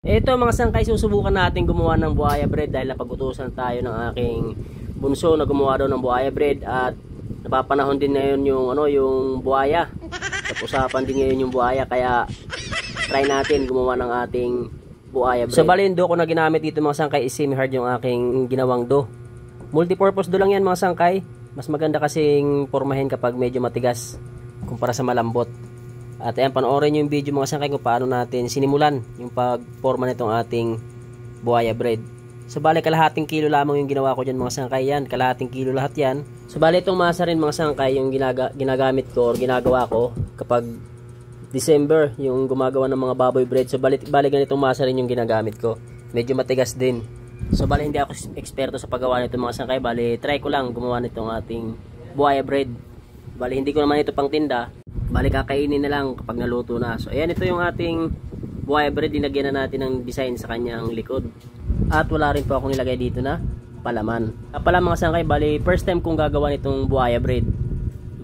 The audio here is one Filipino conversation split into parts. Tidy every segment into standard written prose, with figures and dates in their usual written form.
Ito mga sangkay, susubukan natin gumawa ng buhaya bread dahil napag-utusan tayo ng aking bunso na gumawa daw ng buhaya bread at napapanahon din ngayon yung yung buhaya. Usapan din ngayon yung buhaya kaya try natin gumawa ng ating buhaya bread. So bali yung dough ko na ginamit dito mga sangkay is semi hard yung aking ginawang dough. Multipurpose dough lang yan mga sangkay. Mas maganda kasing pormahin kapag medyo matigas kumpara sa malambot. At ayan, panoorin nyo yung video mga sangkay kung paano natin sinimulan yung pagporma nitong ating buhaya bread. So bali kalahating kilo lamang yung ginawa ko dyan mga sangkay yan. Kalahating kilo lahat yan. So bali itong masa rin mga sangkay yung ginagamit ko or ginagawa ko kapag December yung gumagawa ng mga baboy bread. So bali ganitong masa rin yung ginagamit ko. Medyo matigas din. So bali hindi ako eksperto sa paggawa nito mga sangkay. Bali try ko lang gumawa nitong ating buhaya bread. Bali hindi ko naman ito pang tinda. Bali kakainin na lang kapag naluto na. So ayan, ito yung ating buhaya bread. Dinagyan na natin ng design sa kanyang likod. At wala rin po akong nilagay dito na palaman. Pala mga sangkay, bali first time kong gagawa nitong buhaya bread.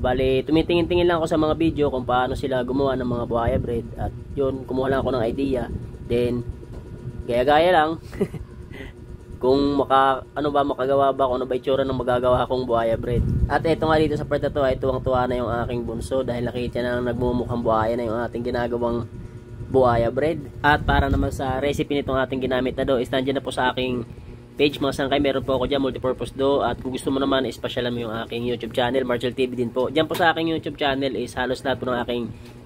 Bali tumitingin-tingin lang ako sa mga video kung paano sila gumawa ng mga buhaya bread. At yun, kumuha lang ako ng idea. Then gaya-gaya lang. Kung makagawa ba, kung ano ba itsura ng magagawa akong buhaya bread. At ito nga dito sa part na to ay tuwang-tuwa na yung aking bunso dahil nakita na nagmumukhang buhaya na yung ating ginagawang buhaya bread. At para naman sa recipe nitong ating ginamit na dough, nandiyan na po sa aking page mga sangkay. Meron po ako dyan, multipurpose dough. At kung gusto mo naman, ispasyalan mo yung aking YouTube channel, Marshall TV din po. Dyan po sa aking YouTube channel is halos lahat po ng aking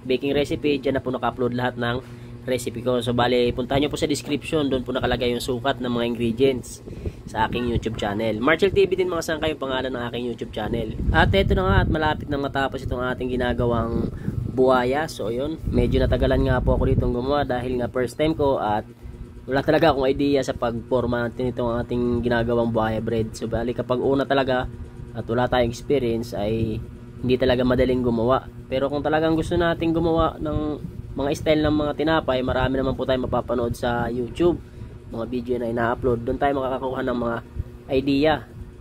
baking recipe. Dyan na po naka-upload lahat ng recipe ko. So bali, puntahan nyo po sa description, doon po nakalagay yung sukat ng mga ingredients sa aking YouTube channel. Marshall TV din mga sangkay yung pangalan ng aking YouTube channel. At eto na nga, at malapit nang matapos itong ating ginagawang buhaya. So yun, medyo natagalan nga po ako ditong gumawa dahil nga first time ko at wala talaga akong idea sa pagporma natin itong ating ginagawang buhaya bread. So bali, kapag una talaga at wala tayong experience ay hindi talaga madaling gumawa. Pero kung talagang gusto nating gumawa ng mga style ng mga tinapay, marami naman po tayong mapapanood sa YouTube, mga video na ina-upload. Doon tayo makakakuha ng mga idea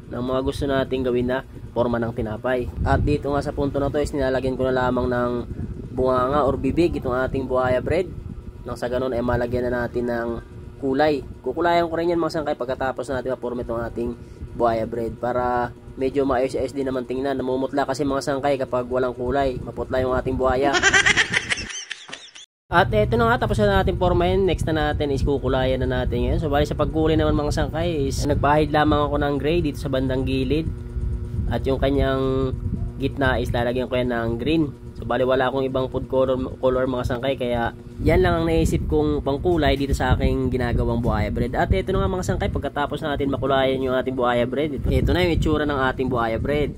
ng mga gusto nating gawin na forma ng tinapay. At dito nga sa punto na to is nilalagyan ko na lamang ng bunganga or bibig itong ating buhaya bread. Nang sa ganun ay malagyan na natin ng kulay. Kukulayan ko rin yan mga sangkay pagkatapos natin maporma itong ating buhaya bread para medyo maayos-ayos din naman tingnan. Namumutla kasi mga sangkay kapag walang kulay, maputla yung ating buhaya. At eto na nga, tapos na natin formahin. Next na natin is kukulayan na natin yan. So bali sa pagkulay naman mga sangkay is nagpahid lamang ako ng gray dito sa bandang gilid. At yung kanyang gitna is lalagyan ko yan ng green. So bali wala akong ibang food color mga sangkay, kaya yan lang ang naisip kong pangkulay dito sa aking ginagawang buhaya bread. At eto na nga mga sangkay, pagkatapos natin makulayan yung ating buhaya bread, eto na yung itsura ng ating buhaya bread.